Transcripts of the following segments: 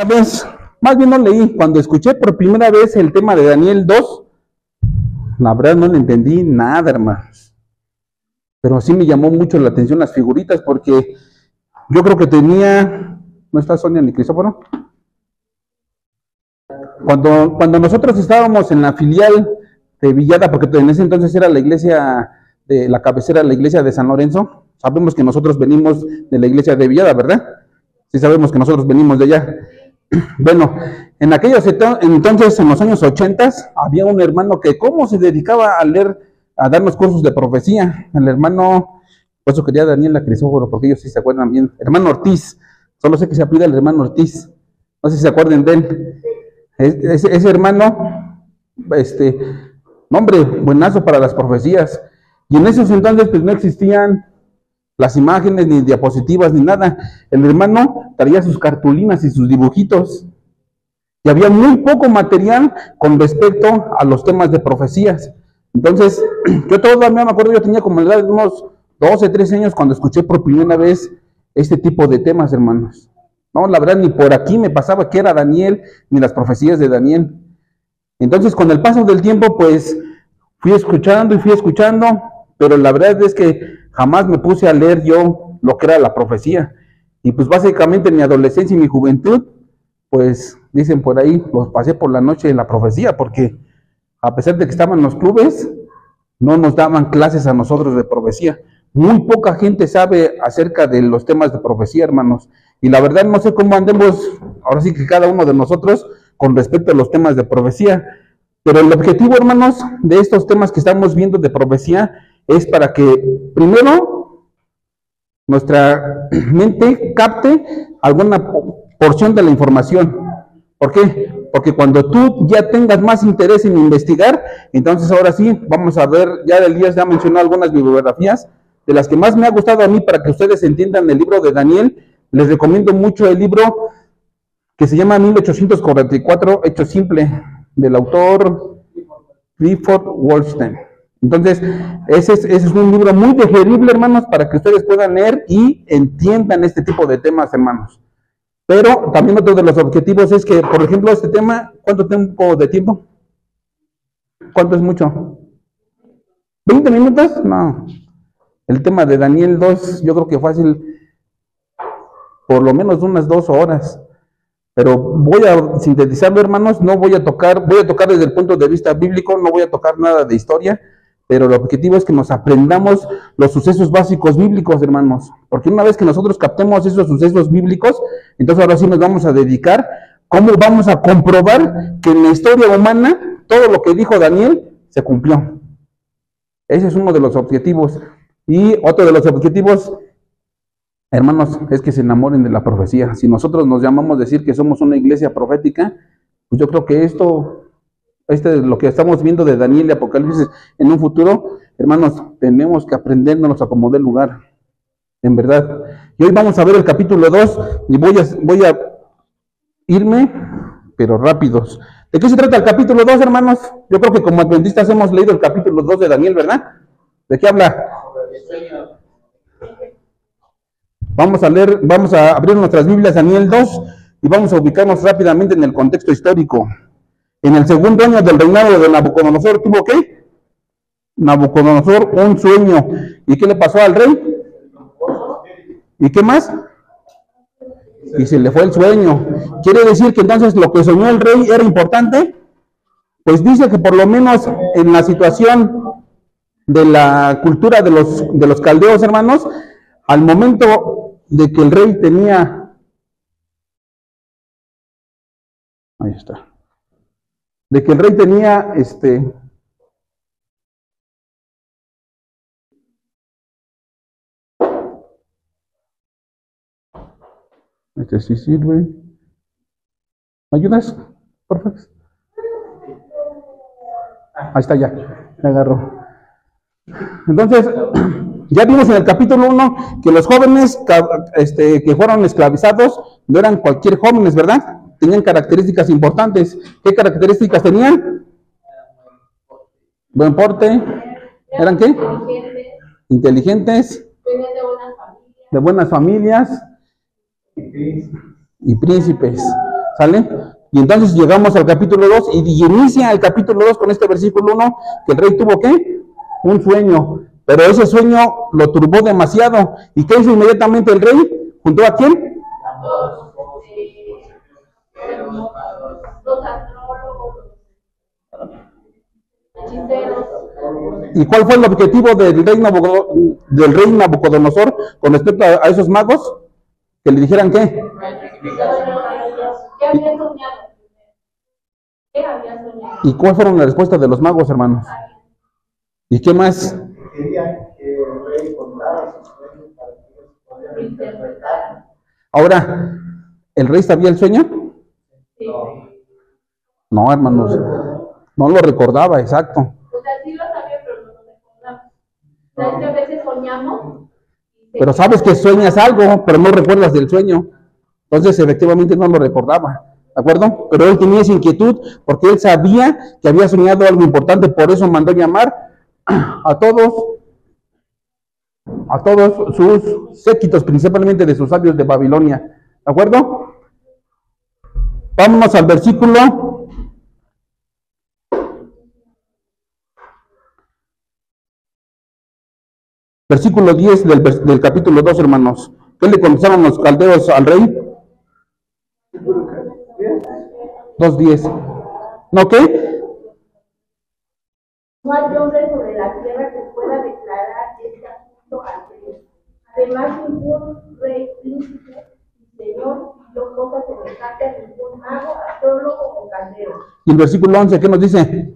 vez, más bien no leí, cuando escuché por primera vez el tema de Daniel 2, la verdad no le entendí nada, hermanos. Pero sí me llamó mucho la atención las figuritas, porque yo creo que tenía, ¿no está Sonia ni Cristóforo? Cuando nosotros estábamos en la filial de Villada, porque en ese entonces era la iglesia de la cabecera, la iglesia de San Lorenzo, sabemos que nosotros venimos de la iglesia de Villada, ¿verdad? Sí sabemos que nosotros venimos de allá. Bueno, en aquellos entonces, en los años 80, había un hermano que cómo se dedicaba a leer, a darnos cursos de profecía. El hermano, por eso quería Daniela Crisóforo, porque ellos sí se acuerdan bien. Hermano Ortiz, solo sé que se apellida el hermano Ortiz. No sé si se acuerdan de él. Ese hermano, nombre, buenazo para las profecías. Y en esos entonces, pues no existían las imágenes, ni diapositivas, ni nada. El hermano traía sus cartulinas y sus dibujitos. Y había muy poco material con respecto a los temas de profecías. Entonces, yo todavía me acuerdo, yo tenía como la edad de unos 12, 13 años cuando escuché por primera vez este tipo de temas, hermanos. No, la verdad, ni por aquí me pasaba que era Daniel, ni las profecías de Daniel. Entonces, con el paso del tiempo, pues, fui escuchando, pero la verdad es que jamás me puse a leer yo lo que era la profecía. Y pues básicamente en mi adolescencia y mi juventud, pues dicen por ahí, los pasé por la noche en la profecía, porque a pesar de que estaban en los clubes, no nos daban clases a nosotros de profecía. Muy poca gente sabe acerca de los temas de profecía, hermanos. Y la verdad no sé cómo andemos, ahora sí que cada uno de nosotros, con respecto a los temas de profecía. Pero el objetivo, hermanos, de estos temas que estamos viendo de profecía es para que, primero, nuestra mente capte alguna porción de la información. ¿Por qué? Porque cuando tú ya tengas más interés en investigar, entonces ahora sí, vamos a ver, ya Elías ya mencionó algunas bibliografías, de las que más me ha gustado a mí para que ustedes entiendan el libro de Daniel. Les recomiendo mucho el libro que se llama 1844, Hecho Simple, del autor Clifford Wolstein. Entonces, ese es un libro muy digerible, hermanos, para que ustedes puedan leer y entiendan este tipo de temas, hermanos. Pero también otro de los objetivos es que, por ejemplo, este tema, ¿cuánto tiempo de tiempo? ¿Cuánto es mucho? ¿20 minutos? No. El tema de Daniel 2, yo creo que fácil, por lo menos unas 2 horas. Pero voy a sintetizarlo, hermanos, no voy a tocar desde el punto de vista bíblico, no voy a tocar nada de historia, pero el objetivo es que nos aprendamos los sucesos básicos bíblicos, hermanos, porque una vez que nosotros captemos esos sucesos bíblicos, entonces ahora sí nos vamos a dedicar, ¿cómo vamos a comprobar que en la historia humana todo lo que dijo Daniel se cumplió? Ese es uno de los objetivos. Y otro de los objetivos, hermanos, es que se enamoren de la profecía. Si nosotros nos llamamos a decir que somos una iglesia profética, pues yo creo que lo que estamos viendo de Daniel y Apocalipsis en un futuro, hermanos, tenemos que aprendernos a como dé lugar, en verdad. Y hoy vamos a ver el capítulo 2 y voy a irme, pero rápidos. ¿De qué se trata el capítulo 2, hermanos? Yo creo que como adventistas hemos leído el capítulo 2 de Daniel, ¿verdad? ¿De qué habla? Vamos a abrir nuestras Biblias, Daniel 2, y vamos a ubicarnos rápidamente en el contexto histórico. En el segundo año del reinado de Nabucodonosor, ¿tuvo qué? Nabucodonosor un sueño. ¿Y qué le pasó al rey? ¿Y qué más? Y se le fue el sueño. ¿Quiere decir que entonces lo que soñó el rey era importante? Pues dice que por lo menos en la situación de la cultura de los caldeos, hermanos, al momento de que el rey tenía, ahí está, de que el rey tenía sí sirve. ¿Me ayudas? Por favor. Ahí está, ya agarró. Entonces, ya vimos en el capítulo 1 que los jóvenes que fueron esclavizados no eran cualquier jóvenes, ¿verdad? Tenían características importantes. ¿Qué características tenían? Buen porte. ¿Eran qué? Inteligentes. De buenas familias. Y príncipes. ¿Sale? Y entonces llegamos al capítulo 2 y inicia el capítulo 2 con este versículo 1, que el rey tuvo ¿qué? Un sueño, pero ese sueño lo turbó demasiado. ¿Y qué hizo inmediatamente el rey? ¿Juntó a quién? Los astrólogos, hechiceros. ¿Y cuál fue el objetivo del rey Nabucodonosor con respecto a esos magos? Que le dijeran ¿qué? ¿Qué había soñado? ¿Qué había soñado? ¿Y cuál fueron las respuestas de los magos, hermanos? ¿Y qué más? Querían que el rey contara sus sueños para que ellos pudieran interpretar. Ahora, ¿el rey sabía el sueño? Sí. No, hermanos, no lo recordaba, exacto. O sea, sí lo sabía, pero no lo recordaba. O sea, es que a veces soñamos. Pero sabes que sueñas algo, pero no recuerdas del sueño. Entonces, efectivamente, no lo recordaba, ¿de acuerdo? Pero él tenía esa inquietud porque él sabía que había soñado algo importante, por eso mandó llamar a todos sus séquitos, principalmente de sus sabios de Babilonia, ¿de acuerdo? Vámonos al versículo 10 del capítulo 2, hermanos. ¿Qué le contestaron los caldeos al rey? 2:10. ¿No qué? No hay hombre sobre la tierra que pueda declarar este asunto al rey. Además, ningún rey, príncipe y señor pidió cosas semejantes a ningún mago, astrólogo o caldero. Y el versículo 11, ¿qué nos dice?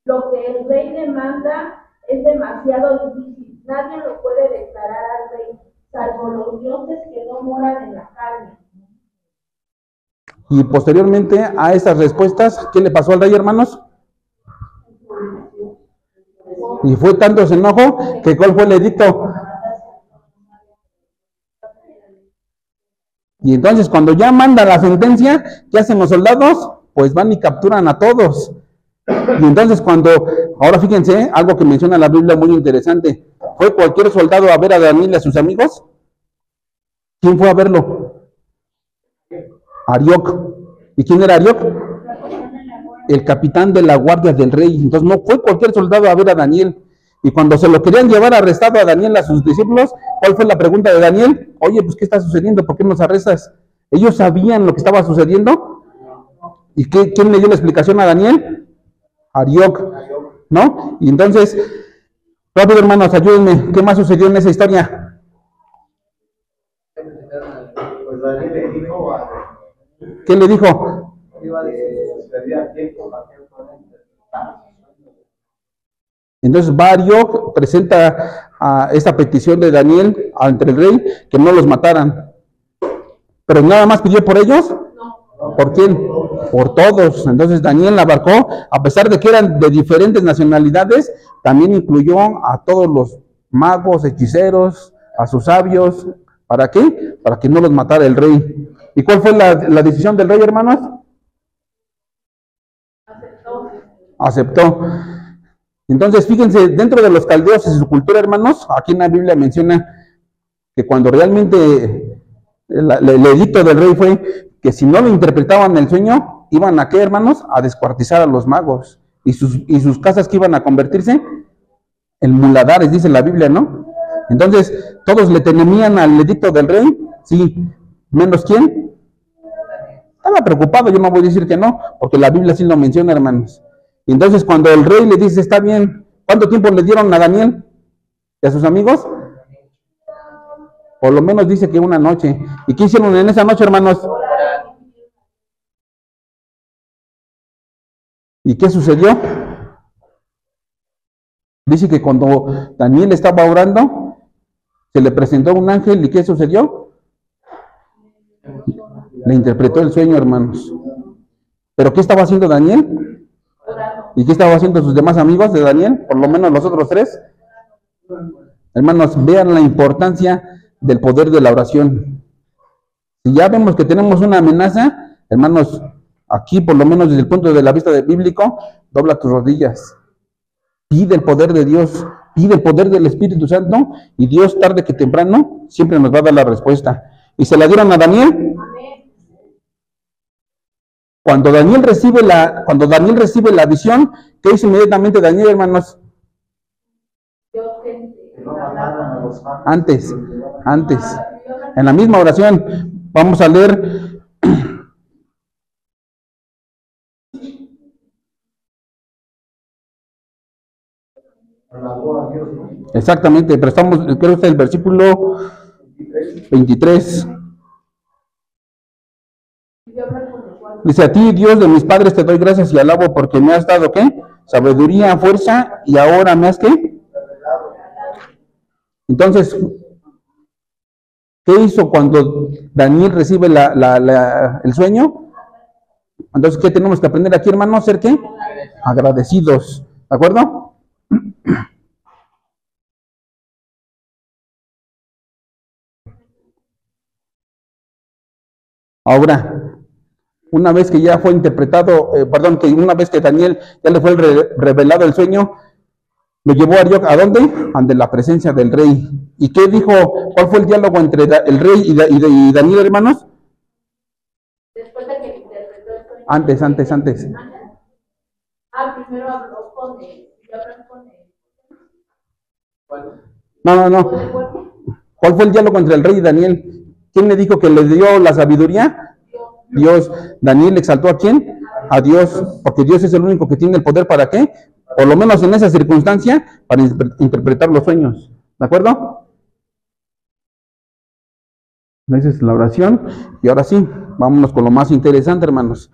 Lo que el rey demanda es demasiado difícil. Nadie lo puede declarar al rey, salvo los dioses que no moran en la carne. Y posteriormente a estas respuestas, ¿qué le pasó al rey, hermanos? Y fue tanto su enojo que ¿cuál fue el edicto? Y entonces cuando ya manda la sentencia, ¿qué hacen los soldados? Pues van y capturan a todos. Y entonces ahora fíjense, algo que menciona la Biblia muy interesante. ¿Fue cualquier soldado a ver a Daniel y a sus amigos? ¿Quién fue a verlo? Arioc. ¿Y quién era Arioc? El capitán de la guardia del rey. Entonces no fue cualquier soldado a ver a Daniel. Y cuando se lo querían llevar arrestado a Daniel a sus discípulos, ¿cuál fue la pregunta de Daniel? Oye, pues ¿qué está sucediendo? ¿Por qué nos arrestas? ¿Ellos sabían lo que estaba sucediendo? ¿Y quién le dio la explicación a Daniel? Arioc, ¿no? Y entonces, rápido hermanos, ayúdenme, ¿qué más sucedió en esa historia? Pues Daniel le dijo a ¿Qué le dijo? perdía tiempo para que puedan interpretar. Entonces va Arioc, presenta a esta petición de Daniel ante el rey, que no los mataran. Pero nada más pidió por ellos. ¿Por quién? Por todos. Entonces Daniel abarcó, a pesar de que eran de diferentes nacionalidades, también incluyó a todos los magos, hechiceros, a sus sabios. ¿Para qué? Para que no los matara el rey. ¿Y cuál fue la decisión del rey, hermanos? Aceptó. Entonces, fíjense, dentro de los caldeos y su cultura, hermanos, aquí en la Biblia menciona que cuando realmente el edicto del rey fue que si no lo interpretaban el sueño, iban a qué, hermanos, a descuartizar a los magos y sus casas que iban a convertirse en muladares, dice la Biblia, ¿no? Entonces, todos le temían al edicto del rey, sí, menos quién. Estaba preocupado, yo no voy a decir que no, porque la Biblia sí lo menciona, hermanos. Y entonces, cuando el rey le dice, está bien, ¿cuánto tiempo le dieron a Daniel y a sus amigos? Por lo menos dice que una noche. ¿Y qué hicieron en esa noche, hermanos? ¿Y qué sucedió? Dice que cuando Daniel estaba orando, se le presentó un ángel, ¿y qué sucedió? Le interpretó el sueño, hermanos. ¿Pero qué estaba haciendo Daniel? ¿Y qué estaba haciendo sus demás amigos de Daniel? Por lo menos los otros tres. Hermanos, vean la importancia del poder de la oración. Si ya vemos que tenemos una amenaza, hermanos, aquí por lo menos desde el punto de la vista bíblico, dobla tus rodillas. Pide el poder de Dios, pide el poder del Espíritu Santo, y Dios tarde que temprano siempre nos va a dar la respuesta. ¿Y se la dieron a Daniel? Cuando Daniel recibe la visión, ¿qué hizo inmediatamente Daniel, hermanos? Antes, en la misma oración, vamos a leer. Exactamente, pero creo que está el versículo 23. Dice: a ti, Dios de mis padres, te doy gracias y alabo porque me has dado, ¿qué? Sabiduría, fuerza, y ahora me has, ¿qué? Entonces, ¿qué hizo cuando Daniel recibe el sueño? Entonces, ¿qué tenemos que aprender aquí, hermanos? ¿Ser qué? Agradecidos, ¿de acuerdo? Ahora, una vez que ya fue interpretado, que una vez que Daniel ya le fue revelado el sueño, lo llevó ¿a dónde? Ante la presencia del rey. ¿Y qué dijo? ¿Cuál fue el diálogo entre el rey y Daniel, hermanos? Después de que interpretó el sueño. Antes. Primero habló con él. No. ¿Cuál fue el diálogo entre el rey y Daniel? ¿Quién le dijo que le dio la sabiduría? Dios. ¿Daniel exaltó a quién? A Dios, porque Dios es el único que tiene el poder ¿para qué? Por lo menos en esa circunstancia, para interpretar los sueños. ¿De acuerdo? Esa es la oración. Y ahora sí, vámonos con lo más interesante, hermanos.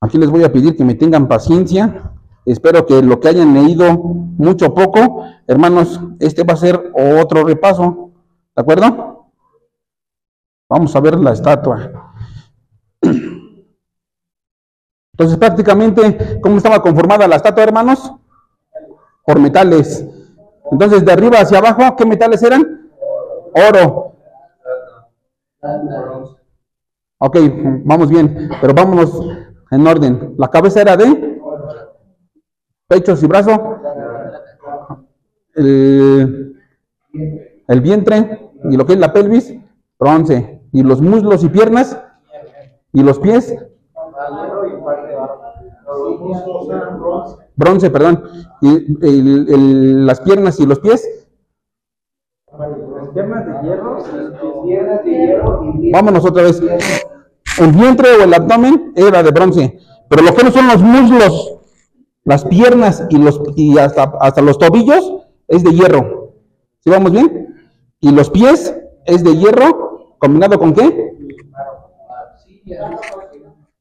Aquí les voy a pedir que me tengan paciencia. Espero que lo que hayan leído, mucho o poco, hermanos, este va a ser otro repaso. ¿De acuerdo? Vamos a ver la estatua. Entonces, prácticamente, ¿cómo estaba conformada la estatua, hermanos? Por metales. Entonces, de arriba hacia abajo, ¿qué metales eran? Oro. Ok, vamos bien, pero vámonos en orden. La cabeza era de pechos y brazo, el vientre y lo que es la pelvis, bronce, y los muslos y piernas y los pies, bronce, perdón, y las piernas y los pies. Piernas de hierro. Vámonos otra vez. El vientre o el abdomen era de bronce, pero lo que no son los muslos, las piernas y hasta los tobillos es de hierro. ¿Sí vamos bien? Y los pies es de hierro, ¿combinado con qué?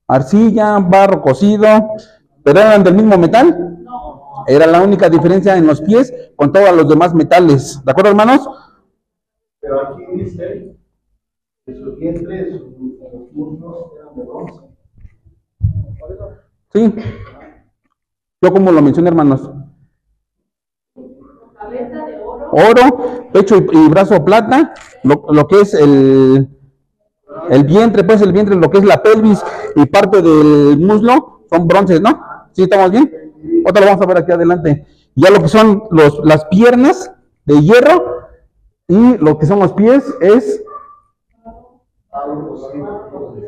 Arcilla, barro cocido, pero eran del mismo metal. Era la única diferencia en los pies con todos los demás metales. ¿De acuerdo, hermanos? Pero aquí dice que sus vientres, sus muslos eran de bronce. Sí. Yo como lo mencioné, hermanos. Cabeza de oro. Oro, pecho y brazo plata, lo que es el vientre, pues el vientre, lo que es la pelvis y parte del muslo son bronces, ¿no? ¿Sí estamos bien? Otra lo vamos a ver aquí adelante. Ya lo que son las piernas de hierro y lo que son los pies es,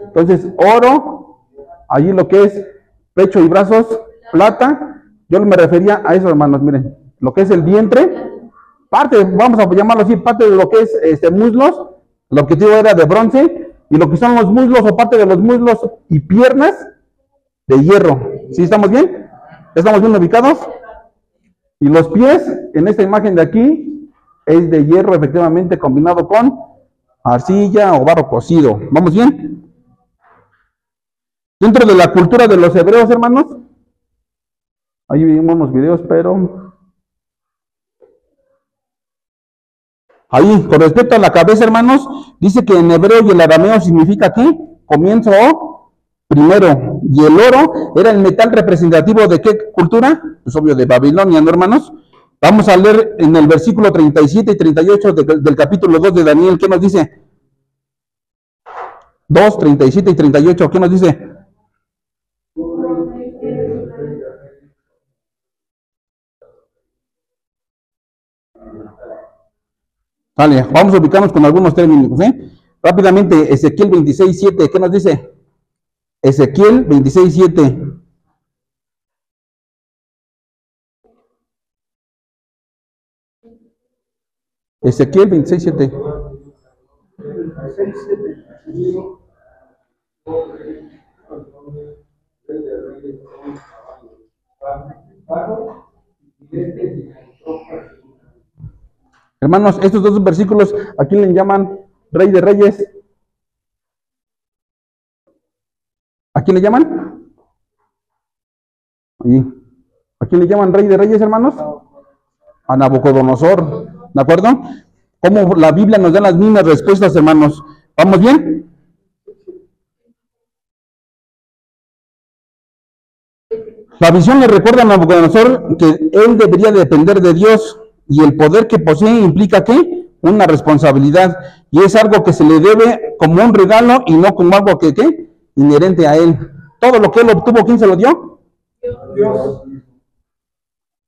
entonces, oro, allí lo que es pecho y brazos, plata. Yo me refería a eso, hermanos, miren, lo que es el vientre, parte, vamos a llamarlo así, parte de lo que es muslos, el objetivo era de bronce, y lo que son los muslos o parte de los muslos y piernas de hierro. ¿Sí estamos bien? ¿Estamos bien ubicados? Y los pies, en esta imagen de aquí, es de hierro efectivamente combinado con arcilla o barro cocido. ¿Vamos bien? Dentro de la cultura de los hebreos, hermanos, ahí vimos unos videos, pero ahí, con respecto a la cabeza, hermanos, dice que en hebreo y el arameo significa ¿qué? Comienzo o primero. Y el oro era el metal representativo de ¿qué cultura? Pues obvio de Babilonia, ¿no, hermanos? Vamos a leer en el versículo 37 y 38 del capítulo 2 de Daniel. ¿Qué nos dice? 2, 37 y 38. ¿Qué nos dice? Vale, vamos a ubicarnos con algunos términos, ¿eh? Rápidamente, Ezequiel 26, 7, ¿qué nos dice? Ezequiel 26:7. Ezequiel 26:7. Hermanos, estos dos versículos, ¿a quién le llaman Rey de Reyes? ¿A quién le llaman? ¿A quién le llaman Rey de Reyes, hermanos? A Nabucodonosor, ¿de acuerdo? Como la Biblia nos da las mismas respuestas, hermanos. ¿Vamos bien? La visión le recuerda a Nabucodonosor que él debería depender de Dios, y el poder que posee implica ¿qué? Una responsabilidad, y es algo que se le debe como un regalo y no como algo que ¿qué? Inherente a él. Todo lo que él obtuvo, ¿quién se lo dio? Dios.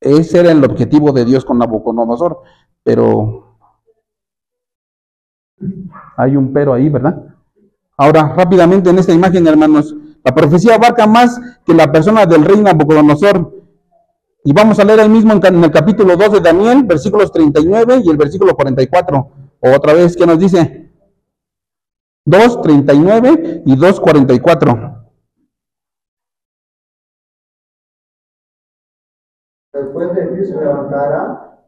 Ese era el objetivo de Dios con Nabucodonosor, pero hay un pero ahí, ¿verdad? Ahora, rápidamente en esta imagen, hermanos, la profecía abarca más que la persona del rey Nabucodonosor. Y vamos a leer ahí mismo en el capítulo 2 de Daniel, versículos 39 y el versículo 44. Otra vez, ¿qué nos dice? 2:39 y 2:44. Después de ti se levantará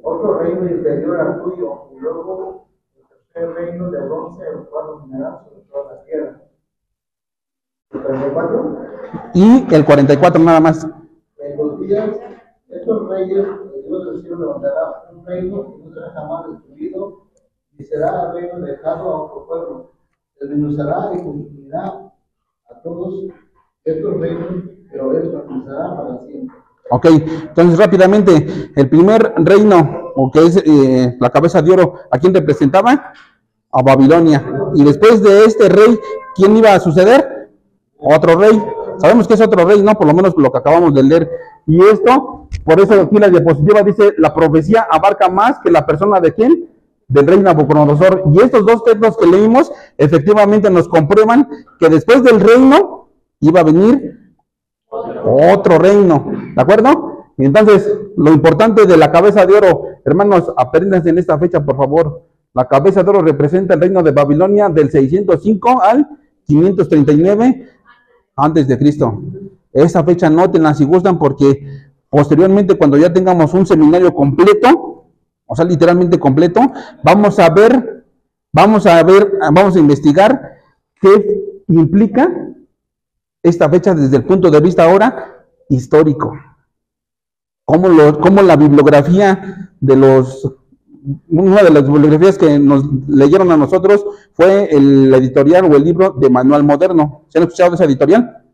otro reino inferior al tuyo, y luego el tercer reino de bronce, el cual dominará sobre toda la tierra. ¿El 44? Y el 44 nada más. En los días, estos reyes, el Dios del cielo levantará un reino que no será jamás destruido, y será reino dejado a otro pueblo. Desmenuzará y consumirá a todos estos reinos, pero él permanecerá para siempre. Ok, entonces rápidamente, el primer reino, o que es la cabeza de oro, ¿a quién representaba? A Babilonia. Y después de este rey, ¿quién iba a suceder? Otro rey. Sabemos que es otro rey, ¿no? Por lo menos lo que acabamos de leer. Y esto, por eso aquí la diapositiva dice, la profecía abarca más que la persona de quién? Del rey Nabucodonosor. Y estos dos textos que leímos, efectivamente nos comprueban que después del reino iba a venir otro reino, ¿de acuerdo? Y entonces, lo importante de la cabeza de oro, hermanos, apréndanse en esta fecha, por favor. La cabeza de oro representa el reino de Babilonia del 605 al 539 antes de Cristo. Esa fecha nótenla si gustan, porque posteriormente, cuando ya tengamos un seminario completo, o sea, literalmente completo, vamos a investigar qué implica esta fecha desde el punto de vista ahora histórico. Cómo la bibliografía una de las bibliografías que nos leyeron a nosotros fue el editorial o el libro de Manual Moderno. ¿Se han escuchado de esa editorial?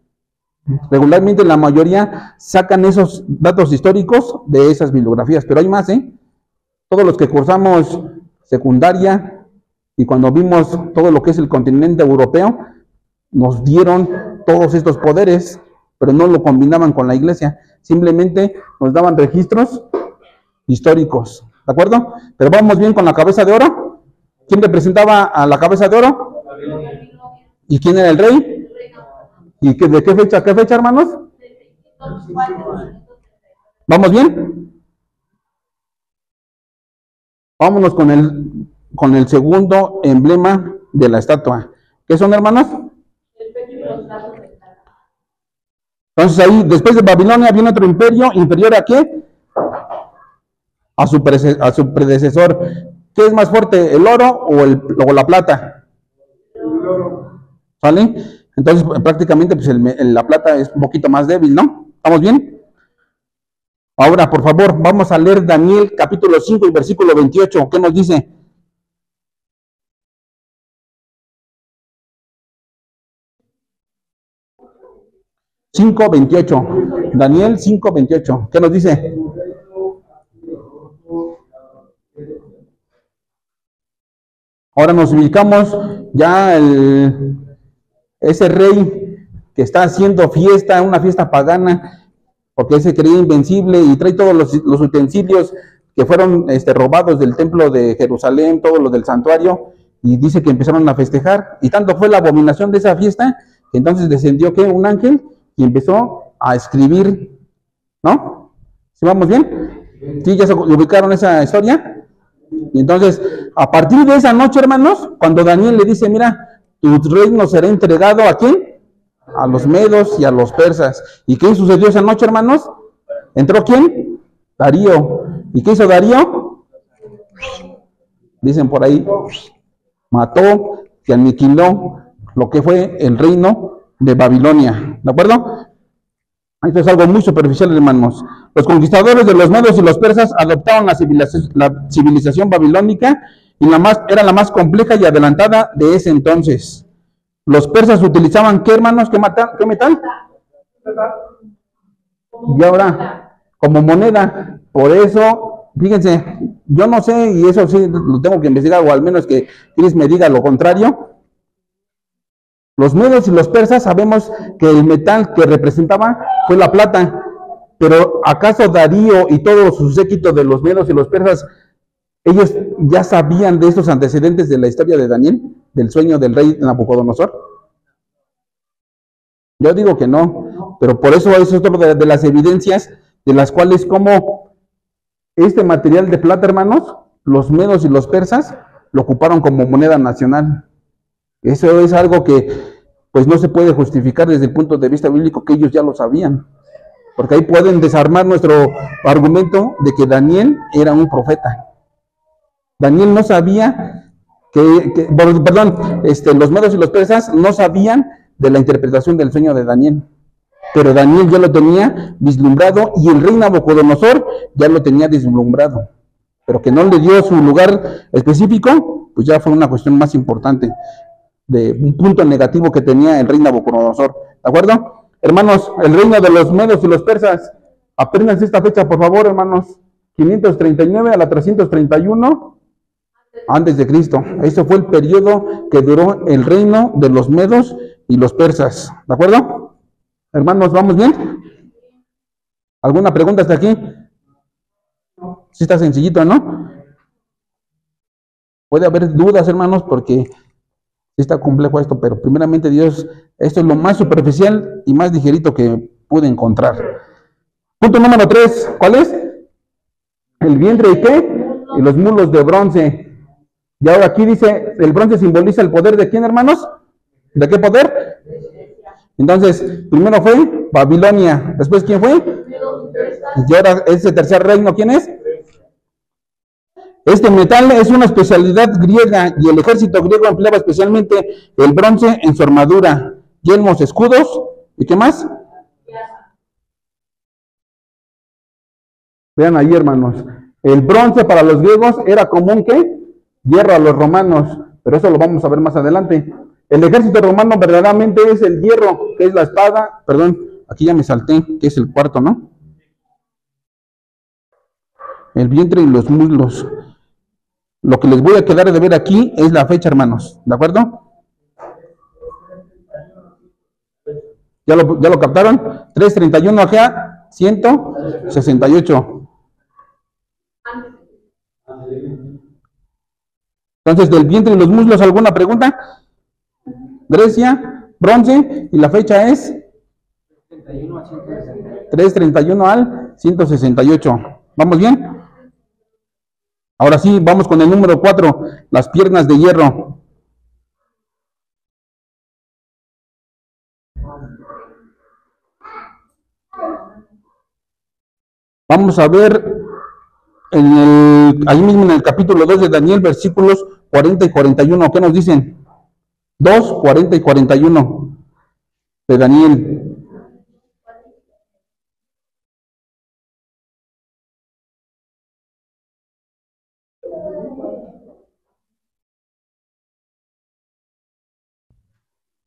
Regularmente la mayoría sacan esos datos históricos de esas bibliografías, pero hay más, ¿eh? Todos los que cursamos secundaria y cuando vimos todo lo que es el continente europeo, nos dieron todos estos poderes, pero no lo combinaban con la iglesia, simplemente nos daban registros históricos, ¿de acuerdo? Pero vamos bien con la cabeza de oro. ¿Quién representaba a la cabeza de oro? ¿Y quién era el rey? ¿Y de qué fecha? ¿Qué fecha, hermanos? ¿Vamos bien? Vámonos con el segundo emblema de la estatua. ¿Qué son, hermanos? Entonces ahí, después de Babilonia, viene otro imperio, inferior ¿a qué? A su predecesor. ¿Qué es más fuerte, el oro o la plata? El oro. ¿Sale? Entonces, prácticamente, pues la plata es un poquito más débil, ¿no? ¿Estamos bien? Ahora, por favor, vamos a leer Daniel capítulo 5 y versículo 28. ¿Qué nos dice? Daniel 5:28. ¿Qué nos dice? Ahora nos ubicamos ya ese rey que está haciendo fiesta, una fiesta pagana, porque él se creía invencible y trae todos los utensilios que fueron robados del templo de Jerusalén, todo lo del santuario, y dice que empezaron a festejar, y tanto fue la abominación de esa fiesta Entonces descendió, ¿qué? Un ángel y empezó a escribir, ¿no? ¿Sí vamos bien? ¿Sí ya se ubicaron esa historia? Y entonces, a partir de esa noche, hermanos, cuando Daniel le dice, mira, tu reino será entregado ¿a quién? A los medos y a los persas. ¿Y qué sucedió esa noche, hermanos? ¿Entró quién? Darío. ¿Y qué hizo Darío? Dicen por ahí, mató y aniquiló lo que fue el reino de Babilonia. ¿De acuerdo? Esto es algo muy superficial, hermanos. Los conquistadores de los medos y los persas adoptaron la civilización babilónica y era la más compleja y adelantada de ese entonces. Los persas utilizaban ¿qué, hermanos? ¿Qué metal? Y ahora, como moneda. Por eso, fíjense, yo no sé, y eso sí lo tengo que investigar, o al menos que Cris me diga lo contrario. Los medos y los persas sabemos que el metal que representaba fue la plata, pero ¿acaso Darío y todo su séquito de los medos y los persas, ellos ya sabían de estos antecedentes de la historia de Daniel, del sueño del rey Nabucodonosor? Yo digo que no, pero por eso es otro de las evidencias de las cuales como este material de plata, hermanos, los medos y los persas lo ocuparon como moneda nacional. Eso es algo que pues no se puede justificar desde el punto de vista bíblico, que ellos ya lo sabían. Porque ahí pueden desarmar nuestro argumento de que Daniel era un profeta. Daniel no sabía los medos y los persas no sabían de la interpretación del sueño de Daniel. Pero Daniel ya lo tenía vislumbrado y el rey Nabucodonosor ya lo tenía vislumbrado. Pero que no le dio su lugar específico, pues ya fue una cuestión más importante, de un punto negativo que tenía el rey Nabucodonosor. ¿De acuerdo? Hermanos, el reino de los medos y los persas, apréndanse esta fecha, por favor, hermanos. 539 a la 331 antes de Cristo. Ese fue el periodo que duró el reino de los medos y los persas. ¿De acuerdo? Hermanos, ¿vamos bien? ¿Alguna pregunta hasta aquí? Sí está sencillito, ¿no? Puede haber dudas, hermanos, porque sí está complejo esto, pero primeramente Dios, esto es lo más superficial y más ligerito que pude encontrar. Punto número 3, ¿cuál es? El vientre y qué? Y los mulos de bronce. Y ahora aquí dice, el bronce simboliza el poder de quién, hermanos? ¿De qué poder? Entonces, primero fue Babilonia, después ¿quién fue? Y ahora ese tercer reino, ¿quién es? Este metal es una especialidad griega y el ejército griego empleaba especialmente el bronce en su armadura, yelmos, escudos, ¿y qué más? Vean ahí, hermanos, el bronce para los griegos era común que hierro a los romanos, pero eso lo vamos a ver más adelante. El ejército romano verdaderamente es el hierro, que es la espada, perdón, aquí ya me salté, que es el cuarto, ¿no? El vientre y los muslos. Lo que les voy a quedar de ver aquí es la fecha, hermanos, ¿de acuerdo? ¿Ya lo captaron? 331 acá, 168. Entonces, del vientre y los muslos, ¿alguna pregunta? Grecia, bronce, y la fecha es 331 al 168. ¿Vamos bien? Ahora sí, vamos con el número 4, las piernas de hierro. Vamos a ver ahí mismo en el capítulo 2 de Daniel, versículos 40 y 41. ¿Qué nos dicen? 2, 40 y 41 de Daniel.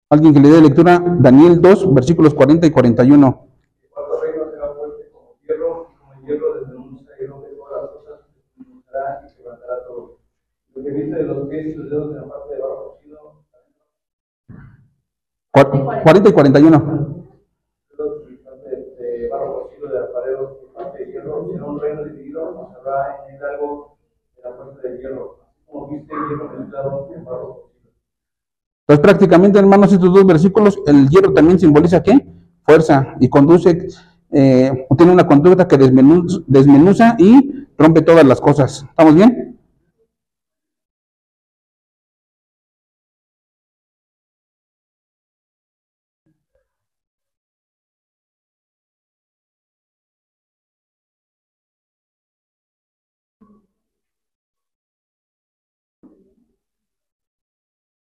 Alguien que le dé lectura, Daniel 2, versículos 40 y 41. Cuarto reino será fuerte como hierro, y como el hierro desmenuza y rompe todas las cosas, desmenuzará y quebrantará todo. Lo que viste de los pies y los dedos de la parte de abajo cocido. 40 y 41. De barro cocido de la pared de parte de hierro, será un reino dividido, no sabrá en él algo de la fuerza del hierro, como viste hierro mezclado con barro cocido. Entonces, prácticamente, hermanos, estos dos versículos, el hierro también simboliza ¿qué? Fuerza, y conduce, tiene una conducta que desmenuza y rompe todas las cosas. ¿Estamos bien?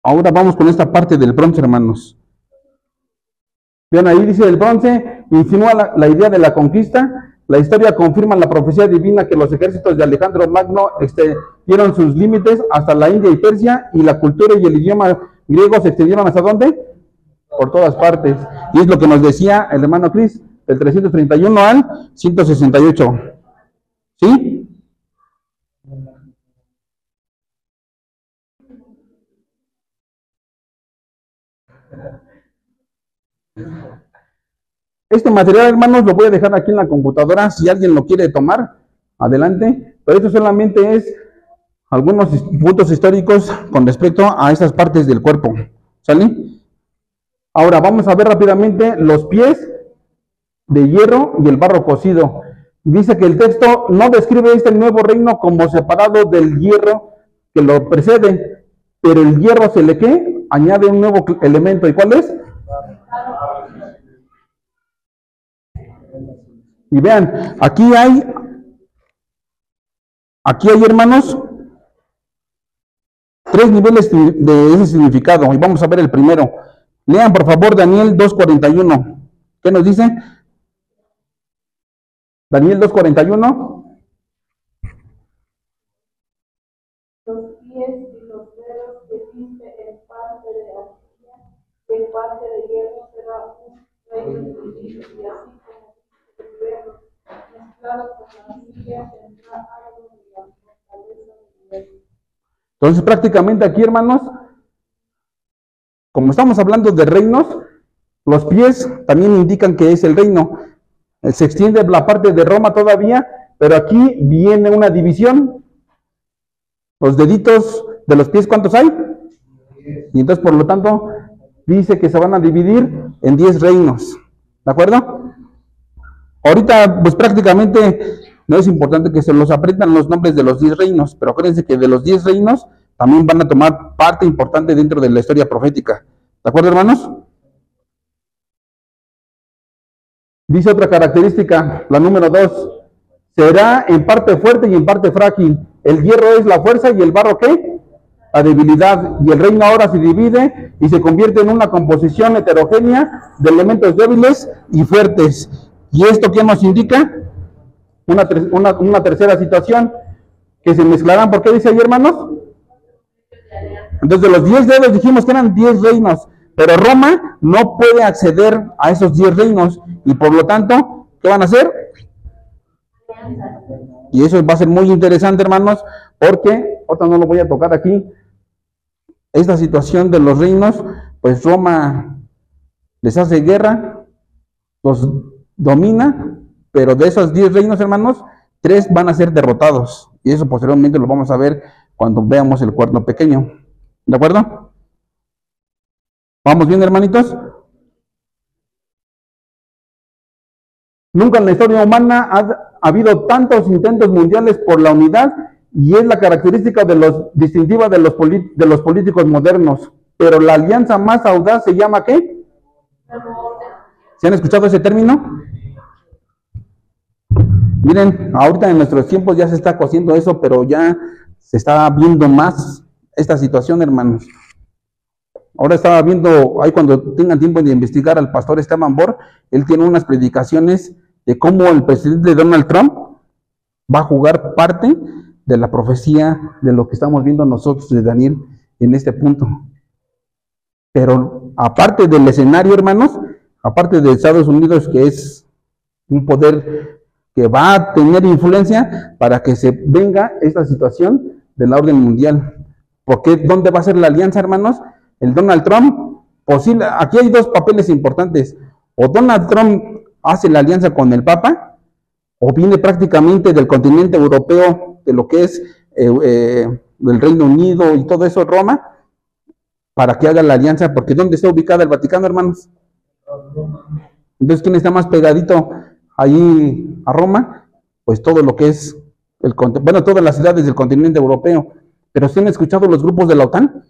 Ahora vamos con esta parte del bronce, hermanos. Vean, ahí dice el bronce, insinúa la idea de la conquista. La historia confirma la profecía divina que los ejércitos de Alejandro Magno extendieron sus límites hasta la India y Persia, y la cultura y el idioma griego se extendieron ¿hasta dónde? Por todas partes. Y es lo que nos decía el hermano Cris, del 331 al 168. ¿Sí? Este material, hermanos, lo voy a dejar aquí en la computadora. Si alguien lo quiere tomar, adelante. Pero esto solamente es algunos puntos históricos con respecto a estas partes del cuerpo. ¿Sale? Ahora vamos a ver rápidamente los pies de hierro y el barro cocido. Dice que el texto no describe este nuevo reino como separado del hierro que lo precede, pero el hierro se le ¿qué? Añade un nuevo elemento. ¿Y cuál es? Y vean, aquí hay, hermanos, tres niveles de ese significado. Y vamos a ver el primero. Lean, por favor, Daniel 2:41. ¿Qué nos dice? Daniel 2:41. Los pies y los dedos que viste en parte de arcilla y en parte de hierro será un reino y así como el hierro mezclado con la arcilla tendrá algo de la fortaleza del hierro. Entonces, prácticamente aquí, hermanos, como estamos hablando de reinos, los pies también indican que es el reino. Se extiende la parte de Roma todavía, pero aquí viene una división. Los deditos de los pies, ¿cuántos hay? Y entonces, por lo tanto, dice que se van a dividir en 10 reinos. ¿De acuerdo? Ahorita, pues prácticamente no es importante que se los aprendan los nombres de los 10 reinos, pero acuérdense que de los 10 reinos también van a tomar parte importante dentro de la historia profética. ¿De acuerdo, hermanos? Dice otra característica, la número 2. Será en parte fuerte y en parte frágil. El hierro es la fuerza y el barro ¿qué? La debilidad. Y el reino ahora se divide y se convierte en una composición heterogénea de elementos débiles y fuertes. ¿Y esto qué nos indica? Una tercera situación, que se mezclarán. ¿Por qué dice ahí, hermanos? Entonces, de los 10 dedos dijimos que eran 10 reinos, pero Roma no puede acceder a esos 10 reinos, y por lo tanto, ¿qué van a hacer? Y eso va a ser muy interesante, hermanos, porque, ahorita no lo voy a tocar aquí, esta situación de los reinos, pues Roma les hace guerra, los domina, pero de esos 10 reinos, hermanos, 3 van a ser derrotados, y eso posteriormente lo vamos a ver cuando veamos el cuerno pequeño. ¿De acuerdo? ¿Vamos bien, hermanitos? Nunca en la historia humana ha habido tantos intentos mundiales por la unidad, y es la característica distintiva de los políticos modernos. Pero la alianza más audaz se llama ¿qué? ¿Se han escuchado ese término? Miren, ahorita en nuestros tiempos ya se está cociendo eso, pero ya se está viendo más esta situación, hermanos. Ahora estaba viendo, ahí cuando tengan tiempo de investigar al pastor Esteban Bor, él tiene unas predicaciones de cómo el presidente Donald Trump va a jugar parte de la profecía de lo que estamos viendo nosotros de Daniel en este punto. Pero aparte del escenario, hermanos, aparte de Estados Unidos, que es un poder que va a tener influencia para que se venga esta situación de la orden mundial. Porque ¿dónde va a ser la alianza, hermanos? El Donald Trump, posible, aquí hay dos papeles importantes. O Donald Trump hace la alianza con el Papa, o viene prácticamente del continente europeo, de lo que es del Reino Unido y todo eso, Roma, para que haga la alianza, porque ¿dónde está ubicada el Vaticano, hermanos? Entonces, ¿quién está más pegadito ahí a Roma? Pues todo lo que es, todas las ciudades del continente europeo. Pero ¿se han escuchado los grupos de la OTAN?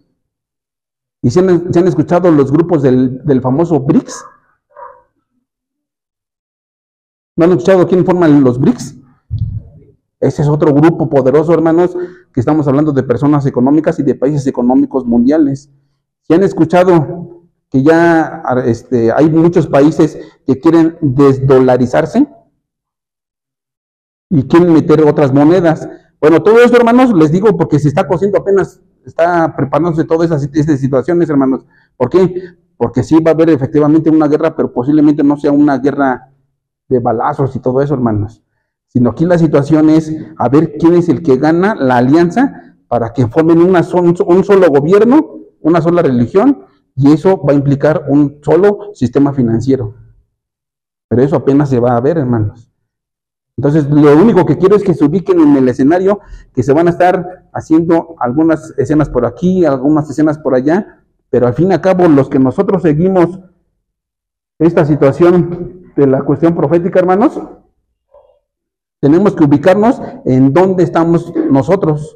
¿Y se han escuchado los grupos del famoso BRICS? ¿No han escuchado quién forman los BRICS? Ese es otro grupo poderoso, hermanos, que estamos hablando de personas económicas y de países económicos mundiales. ¿Se han escuchado que ya hay muchos países que quieren desdolarizarse y quieren meter otras monedas? Bueno, todo esto, hermanos, les digo porque se está cociendo apenas, está preparándose todas estas situaciones, hermanos. ¿Por qué? Porque sí va a haber efectivamente una guerra, pero posiblemente no sea una guerra de balazos y todo eso, hermanos. Sino aquí la situación es a ver quién es el que gana la alianza para que formen un solo gobierno, una sola religión, y eso va a implicar un solo sistema financiero. Pero eso apenas se va a ver, hermanos. Entonces, lo único que quiero es que se ubiquen en el escenario, que se van a estar haciendo algunas escenas por aquí, algunas escenas por allá, pero al fin y al cabo, los que nosotros seguimos esta situación de la cuestión profética, hermanos, tenemos que ubicarnos en dónde estamos nosotros.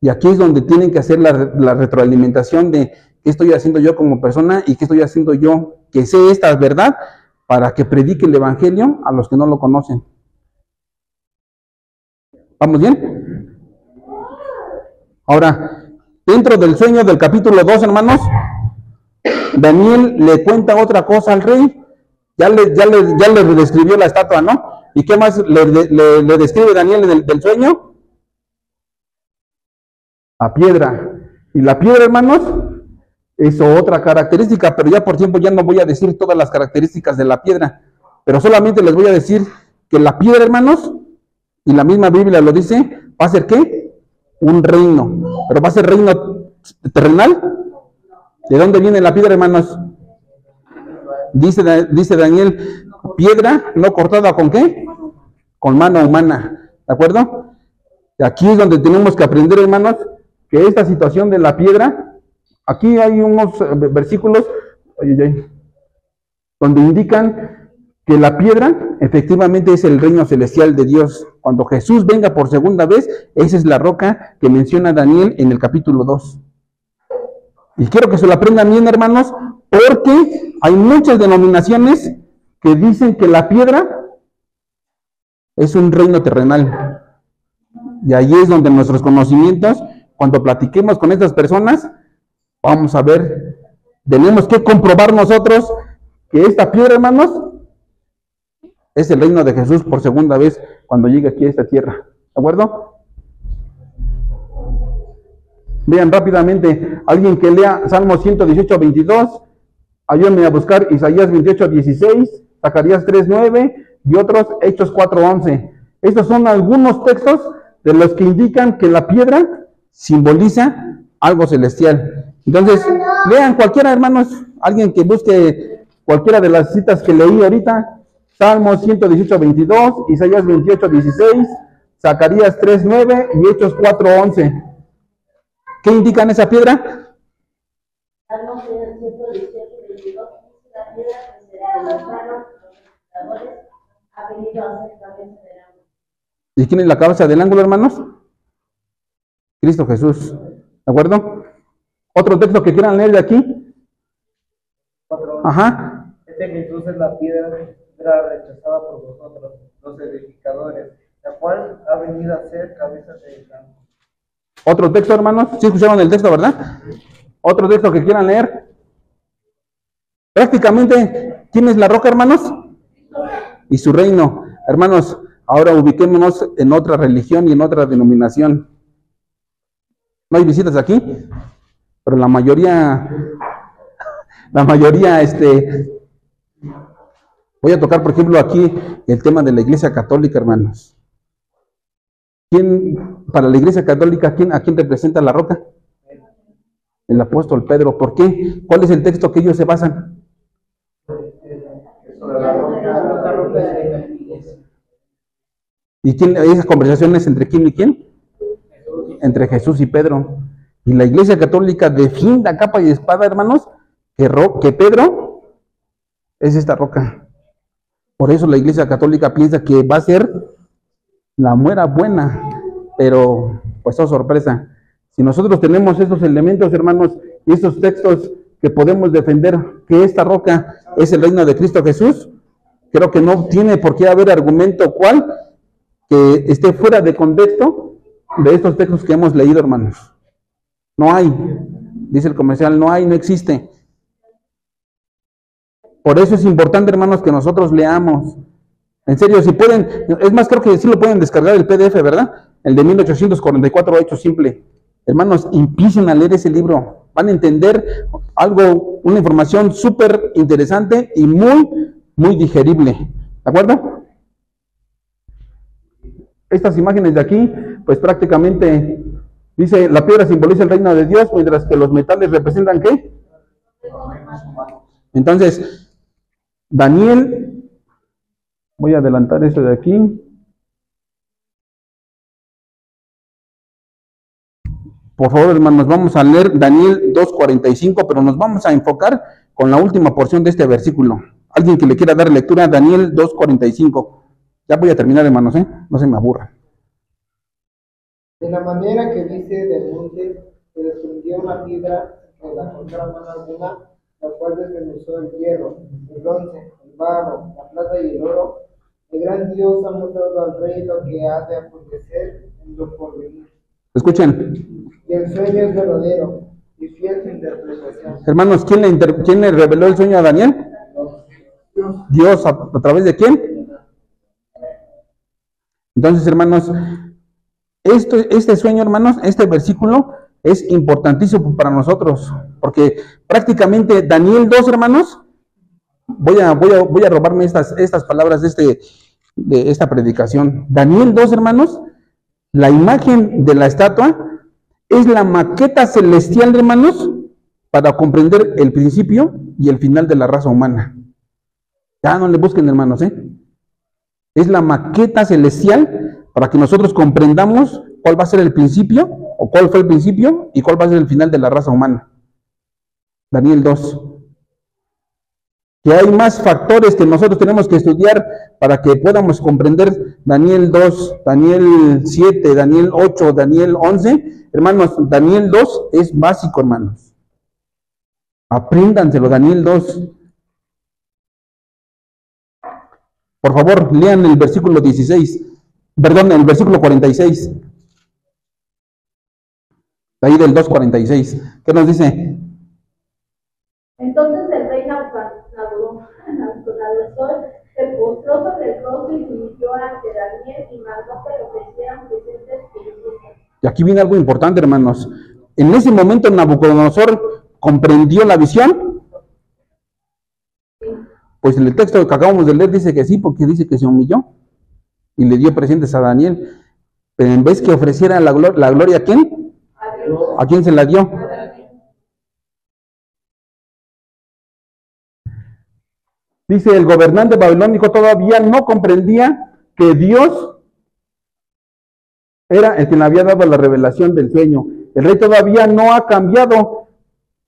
Y aquí es donde tienen que hacer la retroalimentación de qué estoy haciendo yo como persona y qué estoy haciendo yo, que sé esta verdad, para que predique el evangelio a los que no lo conocen. ¿Vamos bien? Ahora, dentro del sueño del capítulo 2, hermanos, Daniel le cuenta otra cosa al rey. Ya le describió la estatua, ¿no? ¿Y qué más le describe Daniel del sueño? La piedra. Y la piedra, hermanos, es otra característica, pero ya por tiempo ya no voy a decir todas las características de la piedra, pero solamente les voy a decir que la piedra, hermanos, y la misma Biblia lo dice, va a ser ¿qué? Un reino. ¿Pero va a ser reino terrenal? ¿De dónde viene la piedra, hermanos? Dice Daniel, piedra no cortada ¿con qué? Con mano humana, ¿de acuerdo? Y aquí es donde tenemos que aprender, hermanos, que esta situación de la piedra, aquí hay unos versículos donde indican que la piedra efectivamente es el reino celestial de Dios. Cuando Jesús venga por segunda vez, esa es la roca que menciona Daniel en el capítulo 2. Y quiero que se lo aprendan bien, hermanos, porque hay muchas denominaciones que dicen que la piedra es un reino terrenal. Y ahí es donde nuestros conocimientos, cuando platiquemos con estas personas, vamos a ver, tenemos que comprobar nosotros que esta piedra, hermanos, es el reino de Jesús por segunda vez cuando llegue aquí a esta tierra. ¿De acuerdo? Vean rápidamente, alguien que lea Salmo 118, 22, ayúdenme a buscar Isaías 28, 16, Zacarías 3, 9 y otros Hechos 4, 11. Estos son algunos textos de los que indican que la piedra simboliza algo celestial. Entonces, lean cualquiera, hermanos, alguien que busque cualquiera de las citas que leí ahorita, Salmo 118, 22, Isaías 28, 16, Zacarías 3, 9 y Hechos 4, 11. ¿Qué indican esa piedra? Salmo 118, 22, la piedra que será de los manos de los legisladores ha venido a ser cabeza del ángulo. ¿Y quién es la cabeza del ángulo, hermanos? Cristo Jesús. ¿De acuerdo? ¿Otro texto que quieran leer de aquí? Ajá. Este Jesús es la piedra rechazada por vosotros, los edificadores, la cual ha venido a ser cabeza del ángulo. ¿Otro texto, hermanos? ¿Sí escucharon el texto, verdad? ¿Otro texto que quieran leer? Prácticamente, ¿quién es la roca, hermanos? Y su reino. Hermanos, ahora ubiquémonos en otra religión y en otra denominación. No hay visitas aquí, pero la mayoría, voy a tocar, por ejemplo, aquí el tema de la Iglesia Católica, hermanos. Para la Iglesia Católica, ¿a quién representa la roca? El apóstol Pedro. ¿Por qué? ¿Cuál es el texto que ellos se basan? ¿Y quién, esas conversaciones entre quién y quién? Entre Jesús y Pedro. Y la Iglesia Católica defiende a capa y espada, hermanos, que Pedro es esta roca. Por eso la Iglesia Católica piensa que va a ser la muera buena, pero pues oh sorpresa. Si nosotros tenemos estos elementos, hermanos, y estos textos que podemos defender que esta roca es el reino de Cristo Jesús, creo que no tiene por qué haber argumento cual que esté fuera de contexto de estos textos que hemos leído, hermanos. No hay, dice el comercial, no hay, no existe. Por eso es importante, hermanos, que nosotros leamos. En serio, si pueden, es más, creo que sí lo pueden descargar el PDF, ¿verdad? El de 1844, hecho simple. Hermanos, empiecen a leer ese libro. Van a entender algo, una información súper interesante y muy digerible. ¿De acuerdo? Estas imágenes de aquí, pues prácticamente dice, la piedra simboliza el reino de Dios, mientras que los metales representan ¿qué? Entonces, Daniel, voy a adelantar eso de aquí. Por favor, hermanos, vamos a leer Daniel 2:45, pero nos vamos a enfocar con la última porción de este versículo. Alguien que le quiera dar lectura a Daniel 2:45. Ya voy a terminar, hermanos, no se me aburra. De la manera que dice del monte, se desprendió una piedra que la encontraba mano alguna, la cual desmenuzó el hierro, el bronce, el barro, la plata y el oro. El gran Dios ha mostrado al rey lo que ha de acontecer en lo porvenir. Escuchen. Y el sueño es verdadero y fiel su interpretación. Hermanos, ¿quién le reveló el sueño a Daniel? Dios, ¿a través de quién? Entonces, hermanos, este sueño, hermanos, este versículo es importantísimo para nosotros, porque prácticamente Daniel 2, hermanos, voy a robarme estas palabras de esta predicación. Daniel 2, hermanos, la imagen de la estatua es la maqueta celestial, hermanos, para comprender el principio y el final de la raza humana. Ya no le busquen, hermanos, Es la maqueta celestial para que nosotros comprendamos cuál va a ser el principio, o cuál fue el principio, y cuál va a ser el final de la raza humana. Daniel 2. Que hay más factores que nosotros tenemos que estudiar para que podamos comprender Daniel 2, Daniel 7, Daniel 8, Daniel 11. Hermanos, Daniel 2 es básico, hermanos. Apréndanselo, Daniel 2. Por favor, lean el versículo 16. Perdón, el versículo 46. Ahí del 2:46. ¿Qué nos dice? Entonces el rey Nabucodonosor se postró sobre el rostro y se humilló ante Daniel y mandó que le ofrecieran presentes e ilustres. Y aquí viene algo importante, hermanos. En ese momento Nabucodonosor comprendió la visión. Pues en el texto que acabamos de leer dice que sí, porque dice que se humilló y le dio presentes a Daniel. Pero en vez que ofreciera la gloria ¿a quién? ¿A quién se la dio? Dice, el gobernante babilónico todavía no comprendía que Dios era el que le había dado la revelación del sueño. El rey todavía no ha cambiado,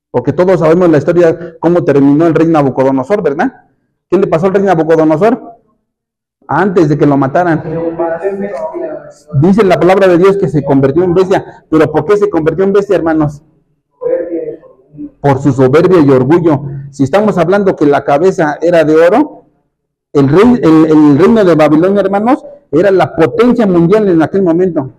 porque todos sabemos la historia, cómo terminó el rey Nabucodonosor, ¿verdad? ¿Qué le pasó al rey Nabucodonosor? Antes de que lo mataran. Dice la palabra de Dios que se convirtió en bestia. ¿Pero por qué se convirtió en bestia, hermanos? Por su soberbia y orgullo. Si estamos hablando que la cabeza era de oro, el reino de Babilonia, hermanos, era la potencia mundial en aquel momento.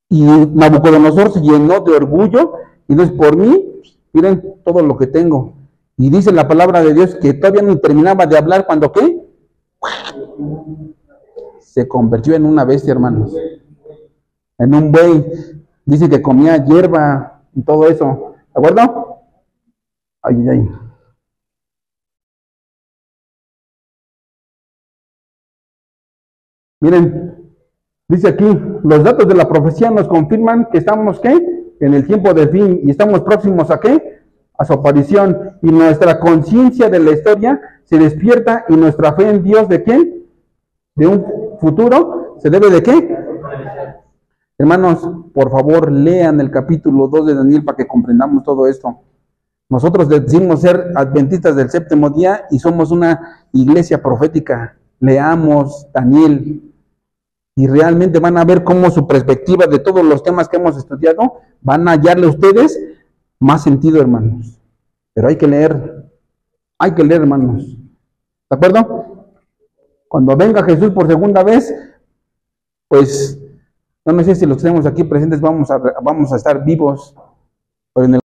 Y Nabucodonosor se llenó de orgullo, y entonces por mí, miren todo lo que tengo. Y dice la palabra de Dios que todavía no terminaba de hablar cuando ¿qué? Se convirtió en una bestia, hermanos. En un buey. Dice que comía hierba y todo eso. ¿De acuerdo? Ay. Miren, dice aquí, los datos de la profecía nos confirman que estamos, ¿qué? En el tiempo del fin, y estamos próximos ¿a qué? A su aparición, y nuestra conciencia de la historia se despierta, y nuestra fe en Dios, ¿de quién? De un futuro, ¿se debe de qué? Hermanos, por favor, lean el capítulo 2 de Daniel para que comprendamos todo esto. Nosotros decimos ser adventistas del séptimo día y somos una iglesia profética. Leamos Daniel y realmente van a ver cómo su perspectiva de todos los temas que hemos estudiado van a hallarle a ustedes más sentido, hermanos. Pero hay que leer, hermanos. ¿De acuerdo? Cuando venga Jesús por segunda vez, pues no sé si los que tenemos aquí presentes vamos a estar vivos, pero en el